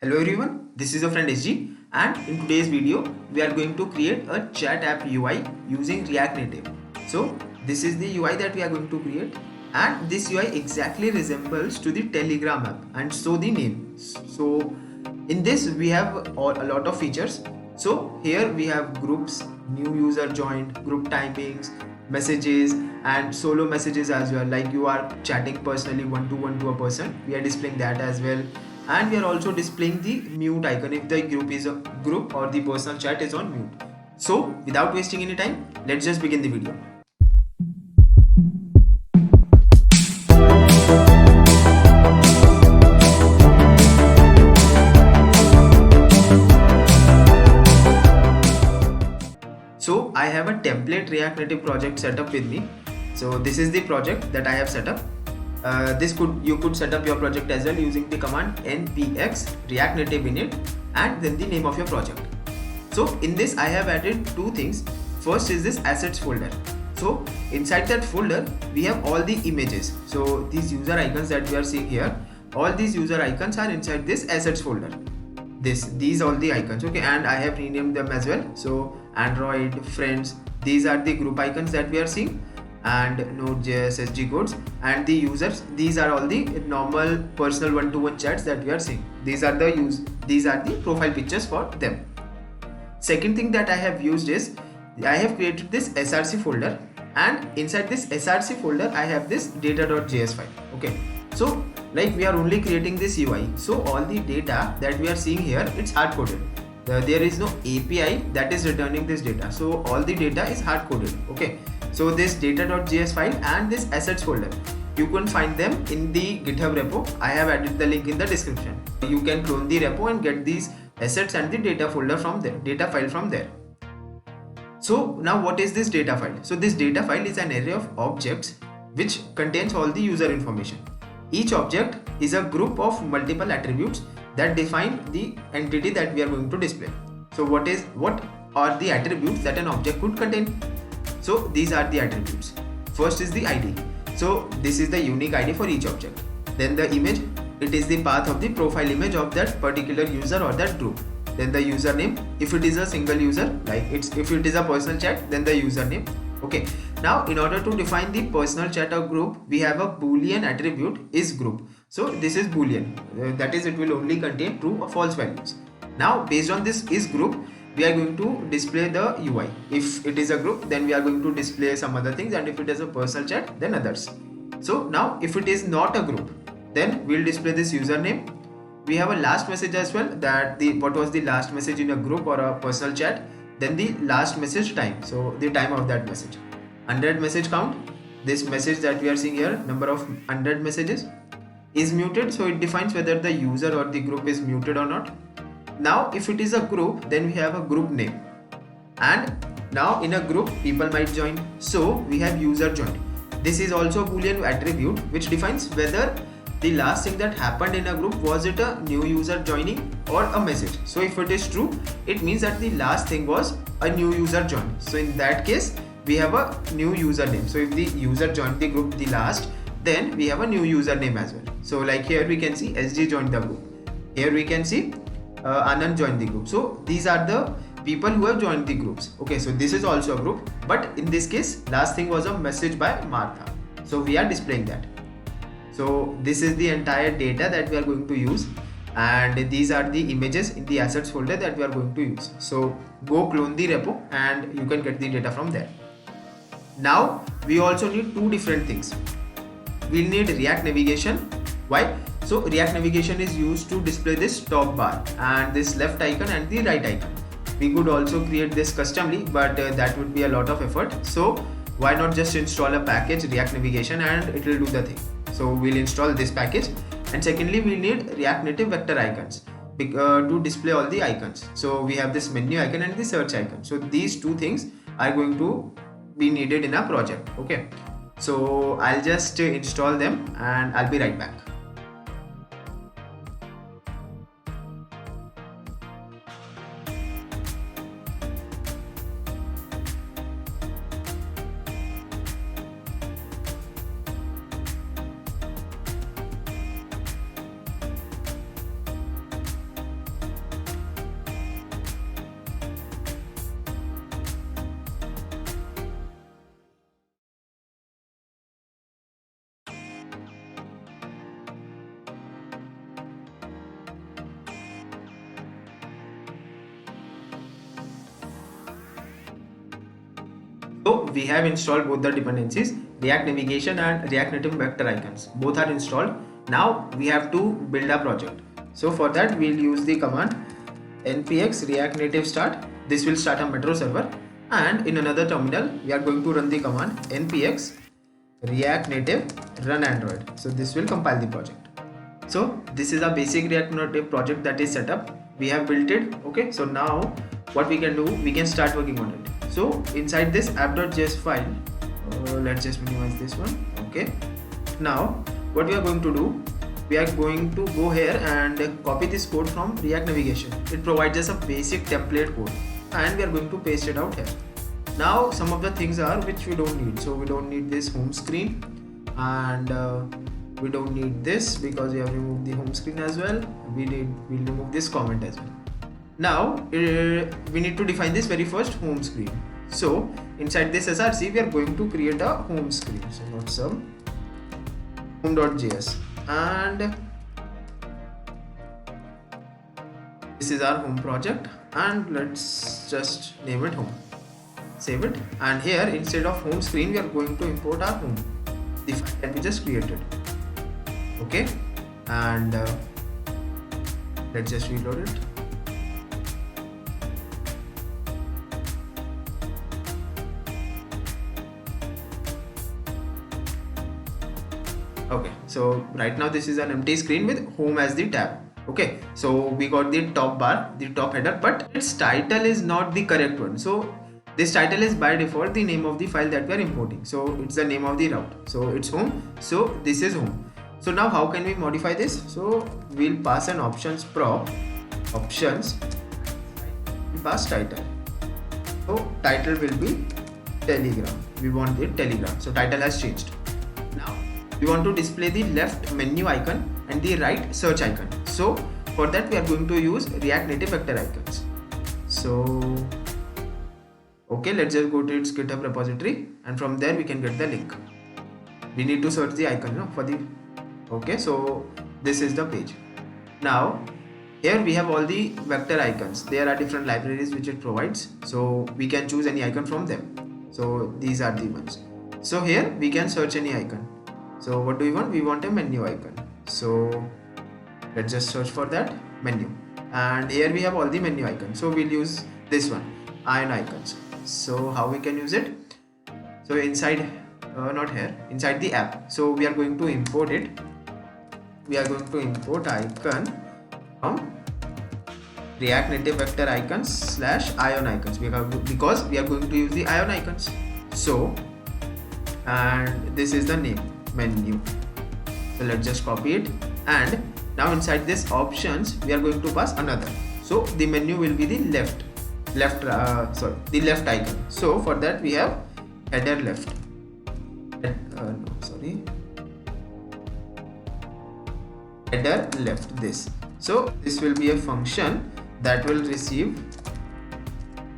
Hello everyone, this is your friend SG, and in today's video we are going to create a chat app UI using React Native. So this is the UI that we are going to create, and this UI exactly resembles to the Telegram app, and so the name. So in this we have a lot of features. So here we have groups, new user joined, group timings, messages, and solo messages as well, like you are chatting personally one to one to a person, we are displaying that as well. And we are also displaying the mute icon if the group is a group or the personal chat is on mute. So without wasting any time, let's just begin the video. So I have a template React Native project set up with me. So this is the project that I have set up. You could set up your project as well using the command npx react native init and then the name of your project. So in this I have added two things. First is this assets folder. So inside that folder we have all the images. So these user icons that we are seeing here, all these user icons are inside this assets folder. These all the icons, okay, and I have renamed them as well. So Android, friends, these are the group icons that we are seeing, and Node.js, SG codes, and the users, these are all the normal personal one-to-one chats that we are seeing. These are the profile pictures for them. Second thing that I have used is I have created this src folder, and inside this src folder I have this data.js file. Okay, so like we are only creating this UI, so all the data that we are seeing here, it's hard coded. There is no API that is returning this data, so all the data is hard coded. Okay, so this data.js file and this assets folder, you can find them in the GitHub repo. I have added the link in the description. You can clone the repo and get these assets and the data folder from there, data file from there. So now what is this data file? So this data file is an array of objects which contains all the user information. Each object is a group of multiple attributes that define the entity that we are going to display. So what are the attributes that an object could contain? So these are the attributes. First is the ID. So this is the unique ID for each object. Then the image, it is the path of the profile image of that particular user or that group. Then the username, if it is a single user, like if it is a personal chat, then the username. Okay, now in order to define the personal chat or group, we have a boolean attribute is group. So this is boolean, that is it will only contain true or false values. Now based on this is group, we are going to display the UI. If it is a group, then we are going to display some other things, and if it is a personal chat, then others. So now if it is not a group, then we'll display this username. We have a last message as well, that what was the last message in a group or a personal chat, then the last message time, so the time of that message. 100 message count, this message that we are seeing here, number of 100 messages is muted, so it defines whether the user or the group is muted or not. Now if it is a group, then we have a group name, and now in a group people might join, so we have user joined. This is also a boolean attribute which defines whether the last thing that happened in a group, was it a new user joining or a message. So if it is true, it means that the last thing was a new user joined. So in that case, we have a new username. So if the user joined the group the last, then we have a new username as well. So like here we can see SG joined the group. Here we can see Anand joined the group. So these are the people who have joined the groups. Okay, so this is also a group, but in this case, last thing was a message by Martha. So we are displaying that. So this is the entire data that we are going to use, and these are the images in the assets folder that we are going to use. So go clone the repo and you can get the data from there. Now we also need two different things. We need React navigation. Why? So React navigation is used to display this top bar and this left icon and the right icon. We could also create this customly, but that would be a lot of effort. So why not just install a package React navigation and it will do the thing. So we'll install this package, and secondly we need React Native vector icons to display all the icons. So we have this menu icon and the search icon. So these two things are going to be needed in our project. Okay, so I'll just install them and I'll be right back. we have installed both the dependencies, React Navigation and React Native Vector Icons. Both are installed. Now we have to build a project. So for that we'll use the command npx react native start. This will start a Metro server, and in another terminal we are going to run the command npx react native run android. So this will compile the project. So this is a basic React Native project that is set up. We have built it. Okay, so now what we can do, we can start working on it. So inside this app.js file, let's just minimize this one. Okay, now what we are going to do, we are going to go here and copy this code from React Navigation. It provides us a basic template code, and we are going to paste it out here. Now some of the things are which we don't need. So we don't need this home screen, and we don't need this because we have removed the home screen as well. We'll remove this comment as well. Now we need to define this very first home screen. So inside this src we are going to create a home screen. So not some home.js, and this is our home project, and let's just name it home. Save it, and here instead of home screen we are going to import our home, the file that we just created. Okay, and let's just reload it. Okay, so right now this is an empty screen with home as the tab. Okay, so we got the top bar, the top header, but its title is not the correct one. So this title is by default the name of the file that we are importing. So it's the name of the route. So it's home. So this is home. So now how can we modify this? So we'll pass an options prop, options, pass title. So title will be Telegram. We want it Telegram. So title has changed. Now we want to display the left menu icon and the right search icon. So for that we are going to use React Native Vector Icons. So okay, let's just go to its GitHub repository, and from there we can get the link. We need to search the icon for the. Okay, so this is the page. Now here we have all the vector icons. There are different libraries which it provides, so we can choose any icon from them. So these are the ones. So here we can search any icon. So what do we want? We want a menu icon. So let's just search for that menu, and here we have all the menu icons. So we'll use this one, ion icons. So how we can use it? So inside not here, inside the app. So we are going to import it. We are going to import icon from React Native Vector Icons / ion icons, because we are going to use the ion icons. So, and this is the name, menu. So let's just copy it, and now inside this options we are going to pass another. So the menu will be the left icon. So for that we have header left. Header left this. So this will be a function that will receive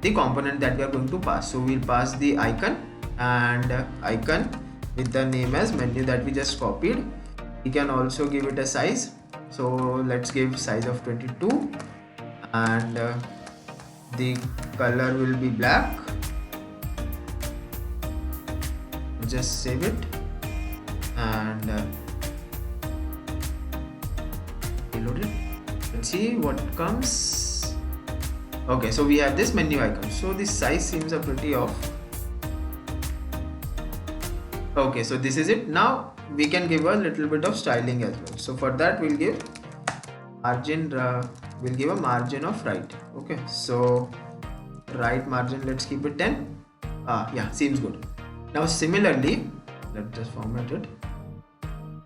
the component that we are going to pass. So we'll pass the icon, and icon with the name as menu that we just copied. We can also give it a size. So let's give size of 22, and the color will be black. Just save it, and reload it. Let's see what comes. Okay, so we have this menu icon. So the size seems a pretty off. Okay, so this is it. Now we can give a little bit of styling as well. So for that we'll give margin. We'll give a margin of right. Okay, so right margin, let's keep it 10. Yeah, seems good. Now similarly, let's just format it.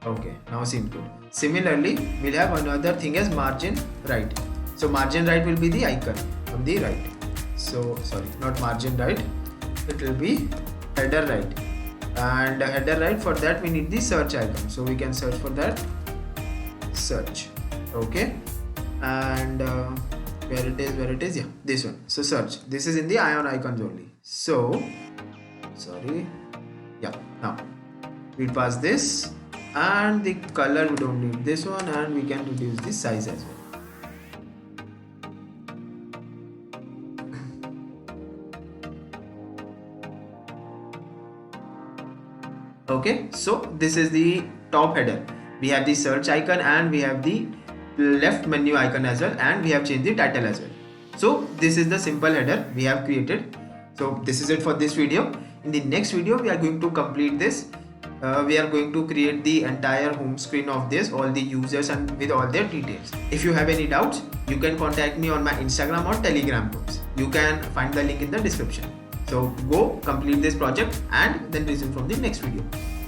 Okay, now seems good. Similarly, we'll have another thing as margin right. So margin right will be the icon on the right. So sorry, not margin right, it will be header right. And header right, for that we need the search icon. So we can search for that, search. Okay, and where it is, yeah, this one. So search, this is in the ion icons only. So sorry, yeah, now we pass this, and the color we don't need this one, and we can reduce the size as well. Okay, so this is the top header. We have the search icon and we have the left menu icon as well, and we have changed the title as well. So this is the simple header we have created. So this is it for this video. In the next video we are going to complete this. We are going to create the entire home screen of this, all the users and with all their details. If you have any doubts, you can contact me on my Instagram or Telegram groups. You can find the link in the description. So go complete this project and then resume from the next video.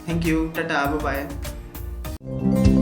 Thank you. Tata. Bye bye.